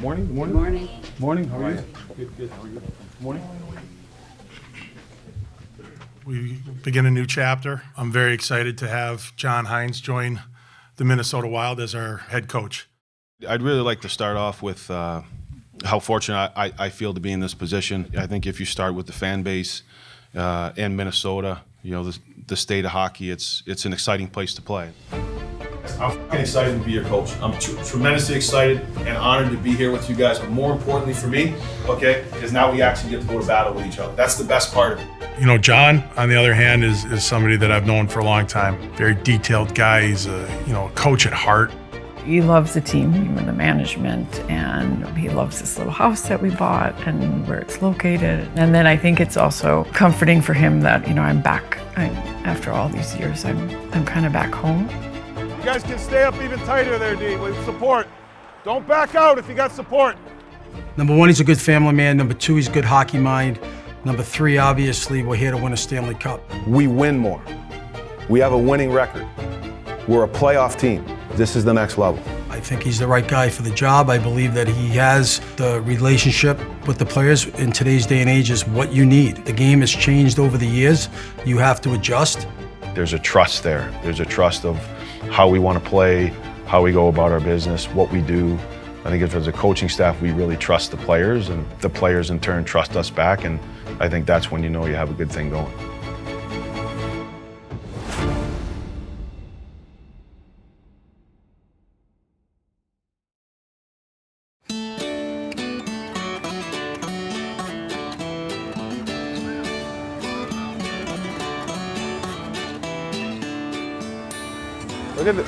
Morning. Morning. Morning. How are you? Good. How are you? Morning. We begin a new chapter. I'm very excited to have John Hynes join the Minnesota Wild as our head coach. I'd really like to start off with how fortunate I feel to be in this position. I think if you start with the fan base and Minnesota, you know, the state of hockey, it's an exciting place to play. I'm fucking excited to be your coach. I'm tremendously excited and honored to be here with you guys. But more importantly for me, okay, is now we actually get to go to battle with each other. That's the best part of it. You know, John, on the other hand, is somebody that I've known for a long time. Very detailed guy. He's a coach at heart. He loves the team, even the management, and he loves this little house that we bought and where it's located. And then I think it's also comforting for him that, you know, I'm back. After all these years, I'm kind of back home. You guys can stay up even tighter there, D, with support. Don't back out if you got support. Number one, he's a good family man. Number two, he's a good hockey mind. Number three, obviously, we're here to win a Stanley Cup. We win more. We have a winning record. We're a playoff team. This is the next level. I think he's the right guy for the job. I believe that he has the relationship with the players in today's day and age is what you need. The game has changed over the years. You have to adjust. There's a trust there. There's a trust of how we want to play, how we go about our business, what we do. I think as a coaching staff, we really trust the players, and the players in turn trust us back, and I think that's when you know you have a good thing going.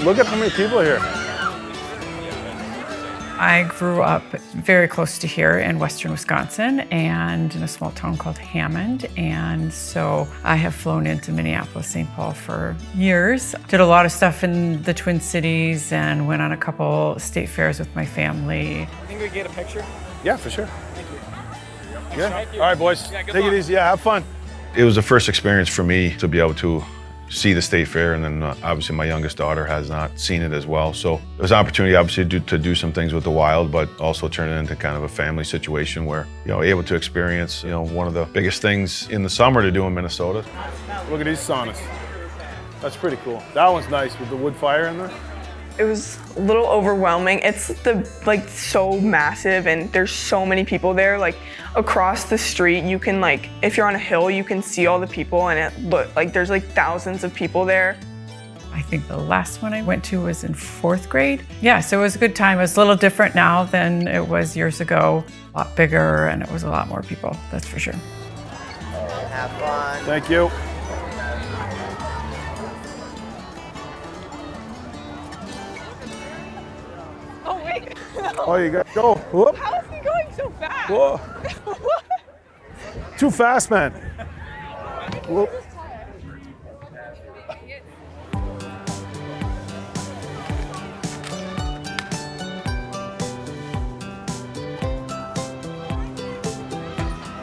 Look at how many people are here. I grew up very close to here in western Wisconsin and in a small town called Hammond. And so I have flown into Minneapolis, St. Paul for years. Did a lot of stuff in the Twin Cities and went on a couple state fairs with my family. I think we can get a picture. Yeah, for sure. Thank you. Yeah. All right, boys. Take it easy. Yeah, have fun. It was the first experience for me to be able to see the state fair, and then obviously my youngest daughter has not seen it as well. So it was an opportunity obviously to do some things with the Wild, but also turn it into kind of a family situation where, you know, able to experience, you know, one of the biggest things in the summer to do in Minnesota. Look at these saunas. That's pretty cool. That one's nice with the wood fire in there. It was a little overwhelming. It's so massive and there's so many people there. Like across the street, you can if you're on a hill, you can see all the people and there's thousands of people there. I think the last one I went to was in 4th grade. Yeah, so it was a good time. It's a little different now than it was years ago. A lot bigger and it was a lot more people, that's for sure. Have fun. Thank you. Oh wait. Oh, you got to go. Whoop. How is he going so fast? Whoa. Too fast, man. Whoop.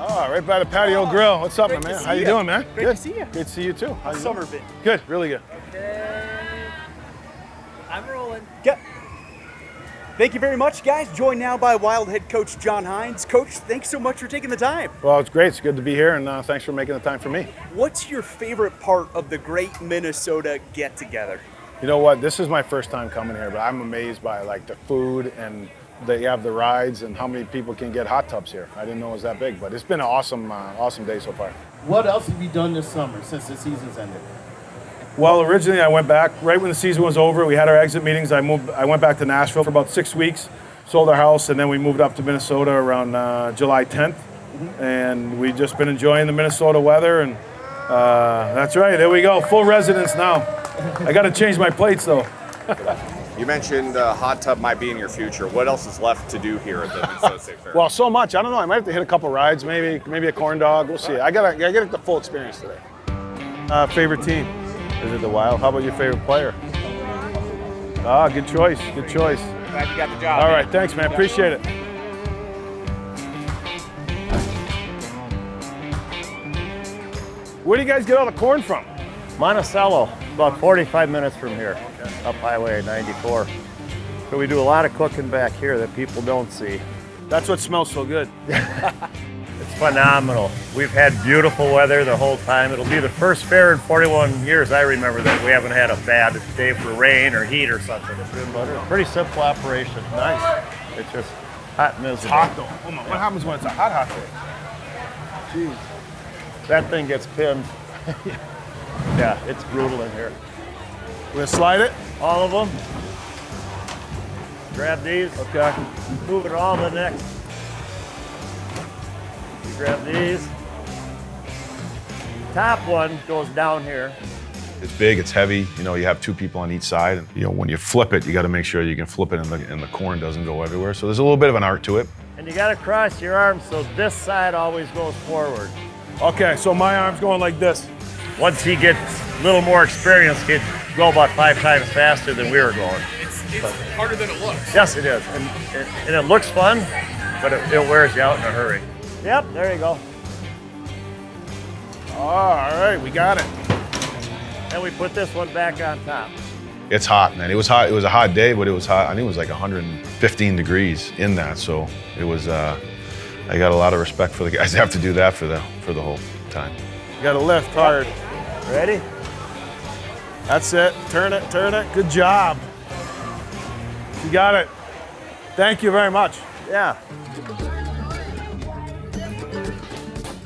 Oh, right by the patio grill. What's up, my man? How you doing, man? Great to see you. Good to see you too. How's Summer bit. Good, really good. I'm rolling. Yeah. Thank you very much, guys. Joined now by Wild head coach John Hynes. Coach, thanks so much for taking the time. Well, it's great. It's good to be here, and thanks for making the time for me. What's your favorite part of the Great Minnesota Get-Together? You know what? This is my first time coming here, but I'm amazed by the food and they have the rides and how many people can get hot tubs here. I didn't know it was that big, but it's been an awesome day so far. What else have you done this summer since the season's ended? Well, originally I went back right when the season was over. We had our exit meetings. I went back to Nashville for about 6 weeks, sold our house, and then we moved up to Minnesota around July 10th. And we've just been enjoying the Minnesota weather, and that's right. There we go, full residence now. I got to change my plates though. You mentioned hot tub might be in your future. What else is left to do here at the Minnesota State Fair? Well, so much. I don't know. I might have to hit a couple rides, maybe a corn dog. We'll see. I gotta get the full experience today. Favorite team? Is it the Wild? How about your favorite player? Ah, good choice. Good choice. Glad you got the job. All right, thanks, man. Appreciate it. Where do you guys get all the corn from? Monticello, about 45 minutes from here, up Highway 94. So we do a lot of cooking back here that people don't see. That's what smells so good. It's phenomenal. We've had beautiful weather the whole time. It'll be the first fair in 41 years I remember that we haven't had a bad day for rain or heat or something. It's been a pretty simple operation. Nice. It's just hot and miserable. It's hot though. Oh my, what happens when it's a hot day? Jeez. That thing gets pinned. Yeah, it's brutal in here. We're gonna slide it? All of them. Grab these. Okay. Move it all to the next. You grab these. Top one goes down here. It's big, it's heavy. You know, you have two people on each side. And, you know, when you flip it, you got to make sure you can flip it and the corn doesn't go everywhere. So there's a little bit of an art to it. And you got to cross your arms so this side always goes forward. Okay, so my arm's going like this. Once he gets a little more experience, he'd go about 5 times faster than we were going. It's harder than it looks. Yes, it is. And it looks fun, but it wears you out in a hurry. Yep, there you go. All right, we got it. And we put this one back on top. It's hot, man. It was hot. It was a hot day, but it was hot. I think it was like 115 degrees in that. So it was, I got a lot of respect for the guys that have to do that for the whole time. You got to lift hard. Ready? That's it. Turn it, turn it. Good job. You got it. Thank you very much. Yeah.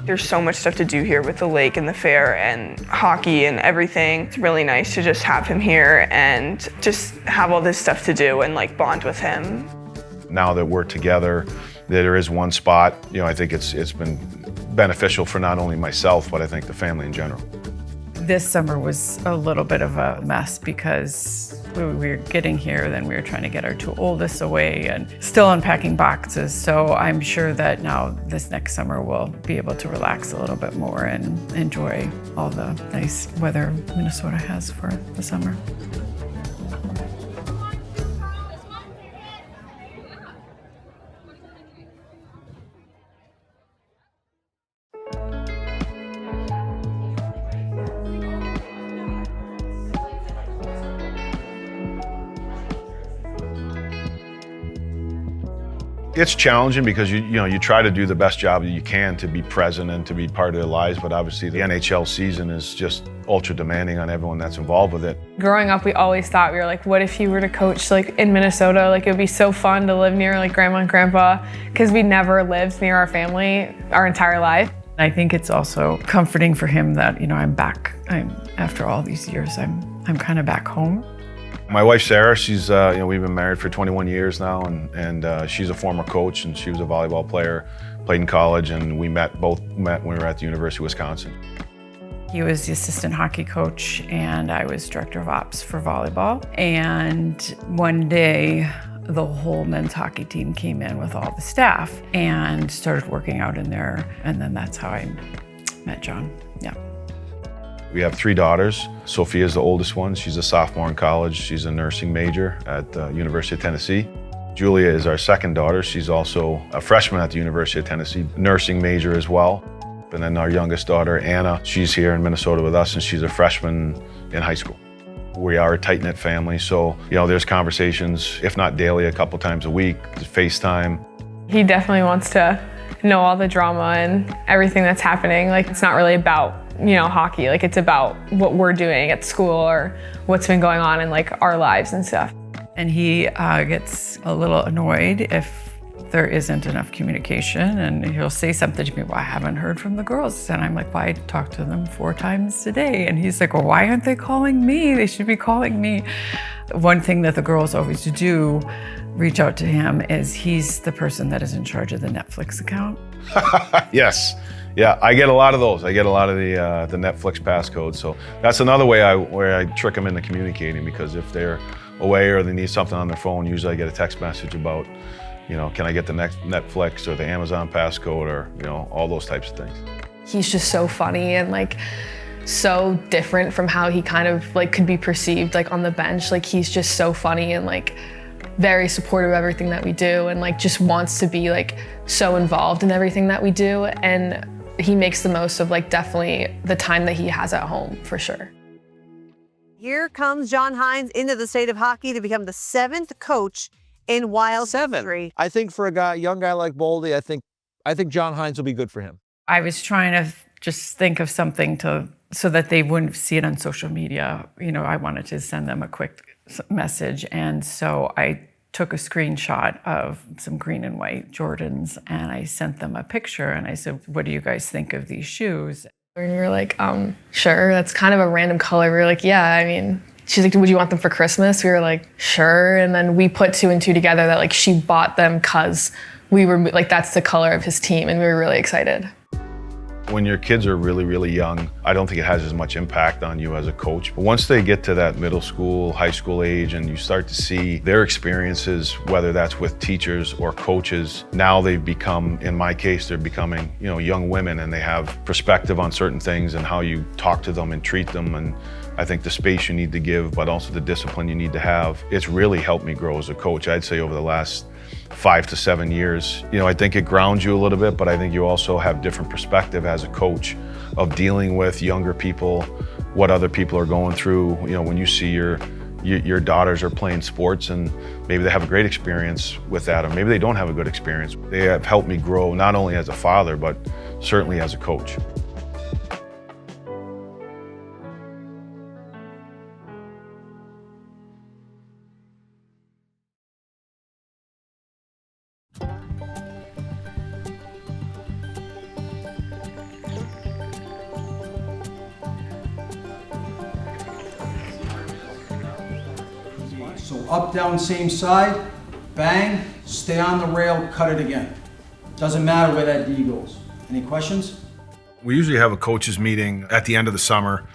There's so much stuff to do here with the lake and the fair and hockey and everything. It's really nice to just have him here and just have all this stuff to do and like bond with him. Now that we're together, there is one spot, you know, I think it's been beneficial for not only myself, but I think the family in general. This summer was a little bit of a mess because we were getting here, then we were trying to get our 2 oldest away and still unpacking boxes. So I'm sure that now this next summer we'll be able to relax a little bit more and enjoy all the nice weather Minnesota has for the summer. It's challenging because you try to do the best job that you can to be present and to be part of their lives, but obviously the NHL season is just ultra demanding on everyone that's involved with it. Growing up, we always thought, we were like, what if you were to coach like in Minnesota? Like it would be so fun to live near like grandma and grandpa, because we never lived near our family our entire life. I think it's also comforting for him that, you know, I'm back. After all these years, I'm kind of back home. My wife Sarah, she's we've been married for 21 years now, and she's a former coach, and she was a volleyball player, played in college, and we both met when we were at the University of Wisconsin. He was the assistant hockey coach, and I was director of ops for volleyball. And one day, the whole men's hockey team came in with all the staff and started working out in there, and then that's how I met John. Yeah. We have 3 daughters. Sophia is the oldest one. She's a sophomore in college. She's a nursing major at the University of Tennessee. Julia is our second daughter. She's also a freshman at the University of Tennessee, nursing major as well. And then our youngest daughter, Anna, she's here in Minnesota with us, and she's a freshman in high school. We are a tight-knit family, so there's conversations, if not daily, a couple times a week, FaceTime. He definitely wants to know all the drama and everything that's happening. Like it's not really about hockey, like it's about what we're doing at school or what's been going on in like our lives and stuff. And he gets a little annoyed if there isn't enough communication, and he'll say something to me, well, I haven't heard from the girls. And I'm like, well, I talk to them 4 times a day. And he's like, well, why aren't they calling me? They should be calling me. One thing that the girls always do reach out to him is he's the person that is in charge of the Netflix account. Yes. Yeah, I get a lot of those. I get a lot of the Netflix passcode. So that's another way where I trick them into communicating, because if they're away or they need something on their phone, usually I get a text message about, can I get the next Netflix or the Amazon passcode, or, all those types of things. He's just so funny and like so different from how he kind of like could be perceived like on the bench. Like he's just so funny and like very supportive of everything that we do, and like just wants to be like so involved in everything that we do. And he makes the most of like definitely the time that he has at home, for sure. Here comes John Hynes into the state of hockey to become the 7th coach in Wild 7. I think for a young guy like Boldy, I think John Hynes will be good for him. I was trying to just think of something so that they wouldn't see it on social media. You know, I wanted to send them a quick message, and so I took a screenshot of some green and white Jordans, and I sent them a picture, and I said, "What do you guys think of these shoes?" And we were like, sure, that's kind of a random color. We were like, yeah, I mean, she's like, would you want them for Christmas? We were like, sure. And then we put 2 and 2 together that like she bought them because we were like, that's the color of his team, and we were really excited. When your kids are really, really young, I don't think it has as much impact on you as a coach. But once they get to that middle school, high school age, and you start to see their experiences, whether that's with teachers or coaches, now they've become, in my case, they're becoming, you know, young women, and they have perspective on certain things and how you talk to them and treat them. And I think the space you need to give, but also the discipline you need to have, it's really helped me grow as a coach. I'd say over the last 5 to 7 years. You know, I think it grounds you a little bit, but I think you also have different perspective as a coach of dealing with younger people, what other people are going through. You know, when you see your daughters are playing sports and maybe they have a great experience with that, or maybe they don't have a good experience. They have helped me grow not only as a father, but certainly as a coach. So up, down, same side, bang, stay on the rail, cut it again. Doesn't matter where that D goes. Any questions? We usually have a coaches meeting at the end of the summer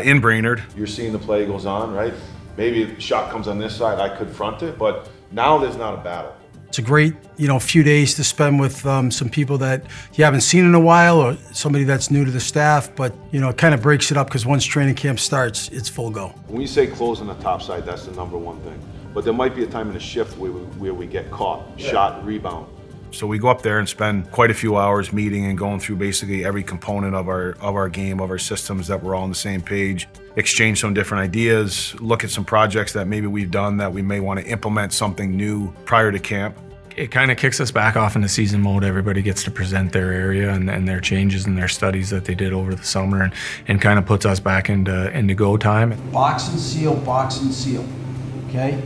in Brainerd. You're seeing the play goes on, right? Maybe the shot comes on this side, I could front it, but now there's not a battle. It's a great, few days to spend with some people that you haven't seen in a while, or somebody that's new to the staff, but it kind of breaks it up because once training camp starts, it's full go. When you say close on the top side, that's the number one thing. But there might be a time in a shift where we get caught, shot, rebound. So we go up there and spend quite a few hours meeting and going through basically every component of our game, of our systems, that we're all on the same page, exchange some different ideas, look at some projects that maybe we've done that we may want to implement something new prior to camp. It kind of kicks us back off into season mode. Everybody gets to present their area and their changes and their studies that they did over the summer, and kind of puts us back into go time. Box and seal, okay?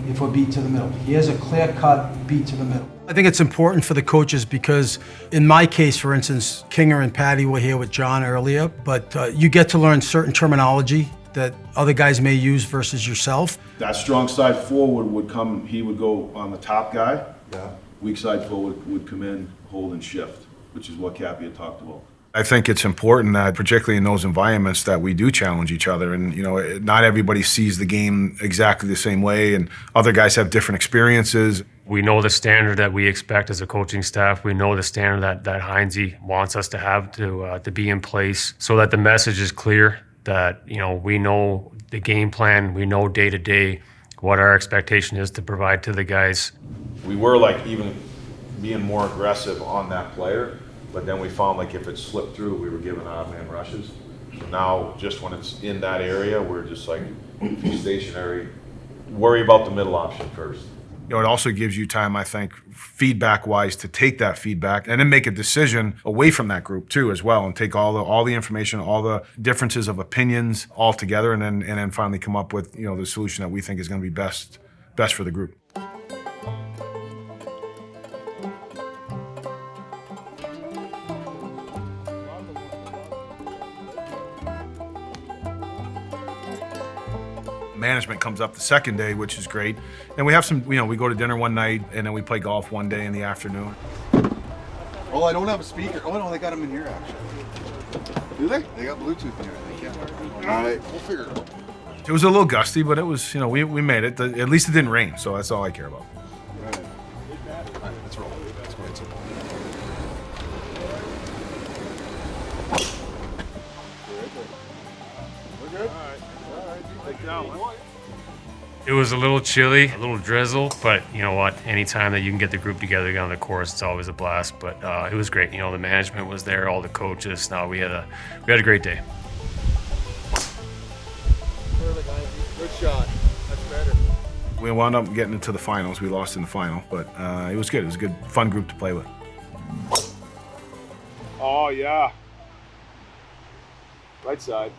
If we're beat to the middle. Here's a clear-cut beat to the middle. I think it's important for the coaches because in my case, for instance, Kinger and Patty were here with John earlier, but you get to learn certain terminology that other guys may use versus yourself. That strong side forward would come, he would go on the top guy. Yeah. Weak side forward would come in, hold and shift, which is what Cappy had talked about. I think it's important that, particularly in those environments, that we do challenge each other. And, not everybody sees the game exactly the same way, and other guys have different experiences. We know the standard that we expect as a coaching staff. We know the standard that Hynes wants us to have to be in place, so that the message is clear that, we know the game plan, we know day to day what our expectation is to provide to the guys. We were even being more aggressive on that player, but then we found if it slipped through, we were giving odd man rushes. So now, just when it's in that area, we're just be stationary, worry about the middle option first. It also gives you time, I think, feedback-wise, to take that feedback and then make a decision away from that group too, as well, and take all the information, all the differences of opinions all together, and then finally come up with the solution that we think is going to be best for the group. Management comes up the second day, which is great. And we have some, we go to dinner one night, and then we play golf one day in the afternoon. Oh, I don't have a speaker. Oh, no, they got them in here, actually. Do they? They got Bluetooth in here. All right, we'll figure it out. It was a little gusty, but it was, we made it. At least it didn't rain, so that's all I care about. All right, let's roll. Let's go inside. We're good? All right. Take down. It was a little chilly, a little drizzle, but you know what? Anytime that you can get the group together on the course, it's always a blast. But it was great. The management was there, all the coaches. We had a great day. Good shot. That's better. We wound up getting into the finals. We lost in the final, but it was good. It was a good, fun group to play with. Oh, yeah. Right side.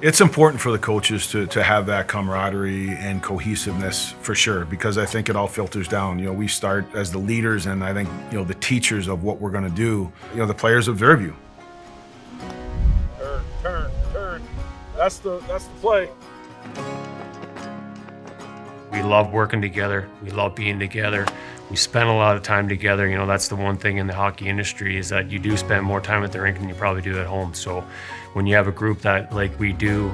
It's important for the coaches to have that camaraderie and cohesiveness for sure, because I think it all filters down. You know, we start as the leaders, and I think, you know, the teachers of what we're going to do, you know, the players observe you. Turn. That's the play. We love working together. We love being together. We spend a lot of time together. You know, that's the one thing in the hockey industry is that you do spend more time at the rink than you probably do at home. So when you have a group that like we do,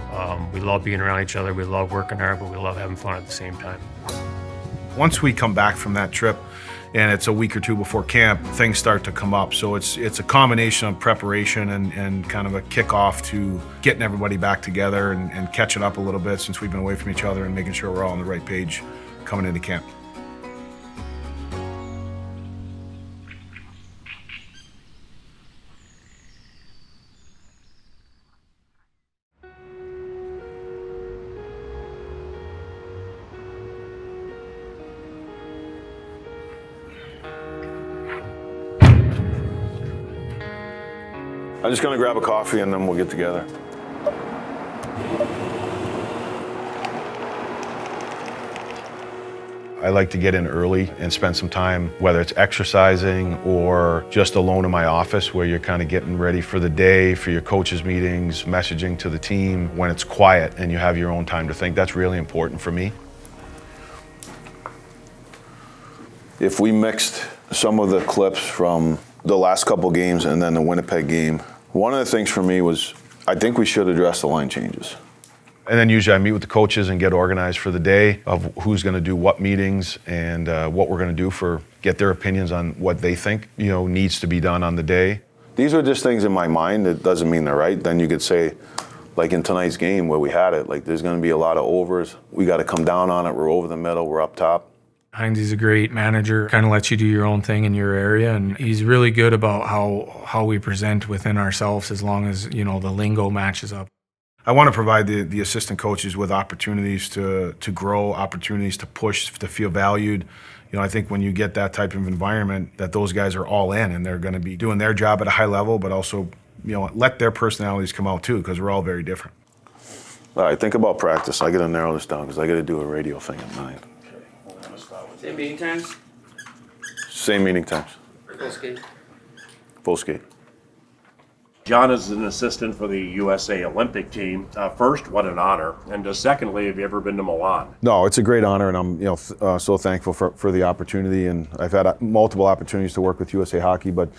we love being around each other. We love working hard, but we love having fun at the same time. Once we come back from that trip, and it's a week or two before camp, things start to come up. So it's a combination of preparation and kind of a kickoff to getting everybody back together and catching up a little bit since we've been away from each other and making sure we're all on the right page coming into camp. I'm just gonna grab a coffee and then we'll get together. I like to get in early and spend some time, whether it's exercising or just alone in my office where you're kind of getting ready for the day, for your coaches' meetings, messaging to the team. When it's quiet and you have your own time to think, that's really important for me. If we mixed some of the clips from the last couple games and then the Winnipeg game, one of the things for me was I think we should address the line changes. And then usually I meet with the coaches and get organized for the day of who's going to do what meetings and what we're going to do get their opinions on what they think, you know, needs to be done on the day. These are just things in my mind. It doesn't mean they're right. Then you could say, like in tonight's game where we had it, like there's going to be a lot of overs. We got to come down on it. We're over the middle. We're up top. Hynes is a great manager, kind of lets you do your own thing in your area, and he's really good about how we present within ourselves as long as, you know, the lingo matches up. I want to provide the assistant coaches with opportunities to grow, opportunities to push, to feel valued. You know, I think when you get that type of environment, that those guys are all in and they're going to be doing their job at a high level, but also, you know, let their personalities come out too, because we're all very different. All right, think about practice. I got to narrow this down because I got to do a radio thing at 9. Same meeting times? Same meeting times. Full skate? Full skate. John is an assistant for the USA Olympic team. First, what an honor. And secondly, have you ever been to Milan? No, it's a great honor, and I'm so thankful for the opportunity. And I've had multiple opportunities to work with USA Hockey, but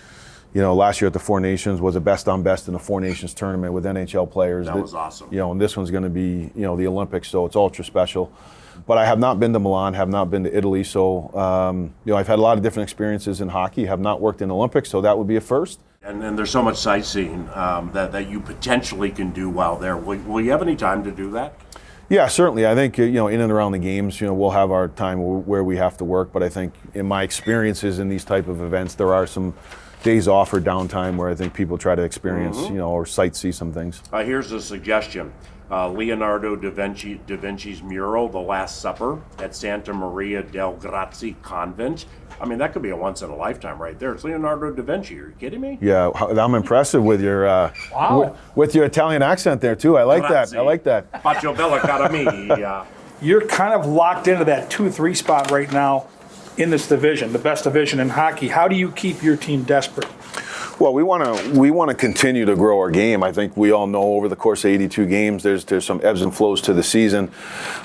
you know, last year at the Four Nations was a best on best in the Four Nations tournament with NHL players. That was awesome. You know, and this one's going to be, you know, the Olympics, so it's ultra special. But I have not been to Milan, have not been to Italy, so you know, I've had a lot of different experiences in hockey. Have not worked in Olympics, so that would be a first. And then there's so much sightseeing that you potentially can do while there. Will you have any time to do that? Yeah, certainly. I think, you know, in and around the games, you know, we'll have our time where we have to work. But I think in my experiences in these type of events, there are some days off or downtime where I think people try to experience, you know, or sightsee some things. Here's a suggestion. Leonardo da Vinci's mural, The Last Supper, at Santa Maria del Grazie Convent. I mean, that could be a once-in-a-lifetime right there. It's Leonardo da Vinci. Are you kidding me? Yeah, I'm impressive with your wow. with your Italian accent there, too. I like Grazie. that. I like that. Faccio bella cara mia. You're kind of locked into that 2-3 spot right now in this division, the best division in hockey. How do you keep your team desperate? Well, we want to continue to grow our game. I think we all know over the course of 82 games, there's some ebbs and flows to the season.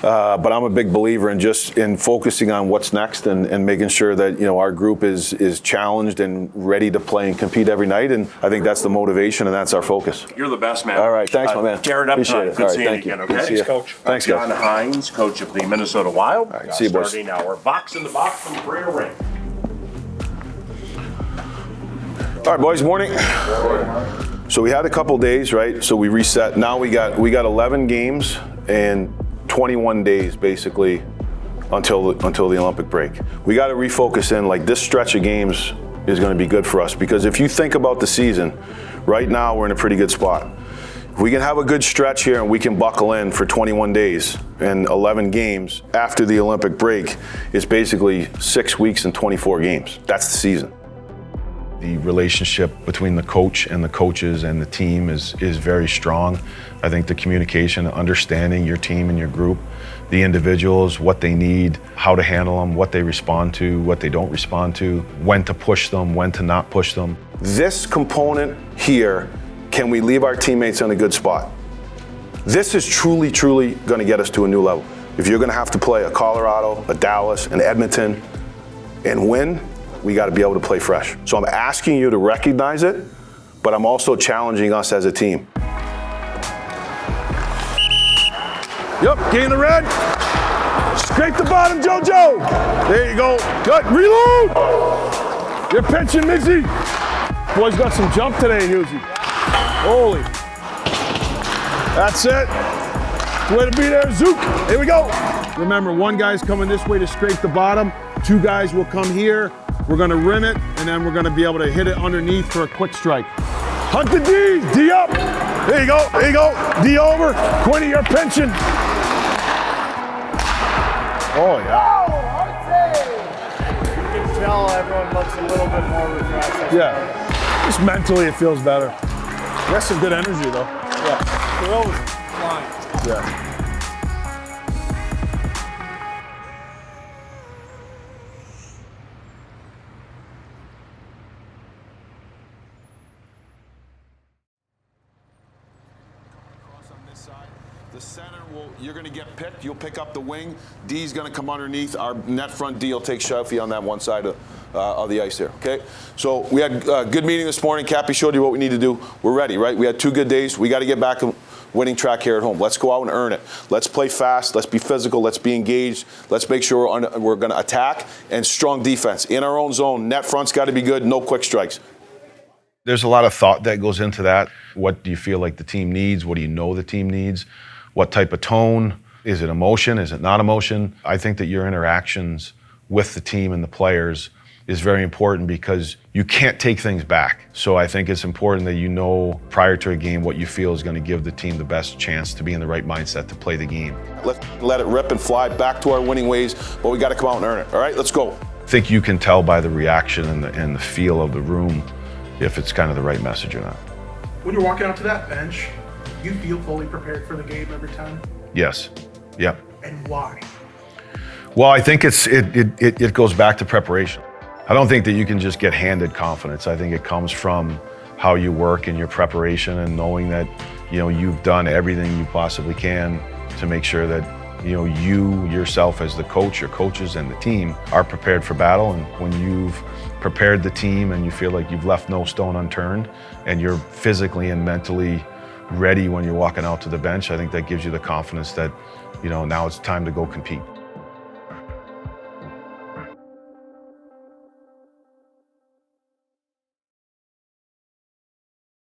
But I'm a big believer in focusing on what's next and making sure that, you know, our group is challenged and ready to play and compete every night. And I think that's the motivation and that's our focus. You're the best, man. All right, thanks, my man. Tear it up Appreciate tonight. it. Good All right, seeing thank you you. again, okay? Thanks, Coach. Thanks, guys. John Hynes, coach of the Minnesota Wild. See you, boys. Starting our Box in the Box from Brea Rink. All right, boys, morning. So we had a couple days, right? So we reset. Now we got 11 games and 21 days basically until the Olympic break. We got to refocus in. Like this stretch of games is going to be good for us. Because if you think about the season, right now we're in a pretty good spot. If we can have a good stretch here and we can buckle in for 21 days and 11 games after the Olympic break, it's basically 6 weeks and 24 games. That's the season. The relationship between the coach and the coaches and the team is very strong. I think the communication, understanding your team and your group, the individuals, what they need, how to handle them, what they respond to, what they don't respond to, when to push them, when to not push them. This component here, can we leave our teammates in a good spot? This is truly, truly going to get us to a new level. If you're going to have to play a Colorado, a Dallas, an Edmonton, and win, we got to be able to play fresh. So I'm asking you to recognize it, but I'm also challenging us as a team. Yep, gain the red. Scrape the bottom, JoJo. There you go. Good, reload. You're pinching, Mizzy. Boy's got some jump today, Husey. Holy. That's it. Way to be there, Zook. Here we go. Remember, one guy's coming this way to scrape the bottom. Two guys will come here. We're gonna rim it, and then we're gonna be able to hit it underneath for a quick strike. Hunt the D, D up. There you go, there you go. D over. Quinny, you're pinching. Oh, yeah. You can tell everyone looks a little bit more refreshed. Yeah, just mentally it feels better. That's some good energy, though. Yeah, Kirill was flying. Yeah. The center you're going to get picked. You'll pick up the wing. D's going to come underneath. Our net front D will take Shelfie on that one side of the ice there. Okay. So we had a good meeting this morning. Cappy showed you what we need to do. We're ready, right? We had 2 good days. We got to get back on winning track here at home. Let's go out and earn it. Let's play fast. Let's be physical. Let's be engaged. Let's make sure we're going to attack and strong defense in our own zone. Net front's got to be good. No quick strikes. There's a lot of thought that goes into that. What do you feel like the team needs? What do you know the team needs? What type of tone? Is it emotion? Is it not emotion? I think that your interactions with the team and the players is very important because you can't take things back. So I think it's important that you know prior to a game what you feel is going to give the team the best chance to be in the right mindset to play the game. Let's let it rip and fly back to our winning ways, but we got to come out and earn it. All right, let's go. I think you can tell by the reaction and the feel of the room if it's kind of the right message or not. When you're walking out to that bench, you feel fully prepared for the game every time? Yes. Yeah. And why? Well, I think it goes back to preparation. I don't think that you can just get handed confidence. I think it comes from how you work and your preparation and knowing that, you've done everything you possibly can to make sure that, you yourself as the coach, your coaches and the team are prepared for battle. And when you've prepared the team and you feel like you've left no stone unturned and you're physically and mentally ready when you're walking out to the bench, I think that gives you the confidence that, now it's time to go compete.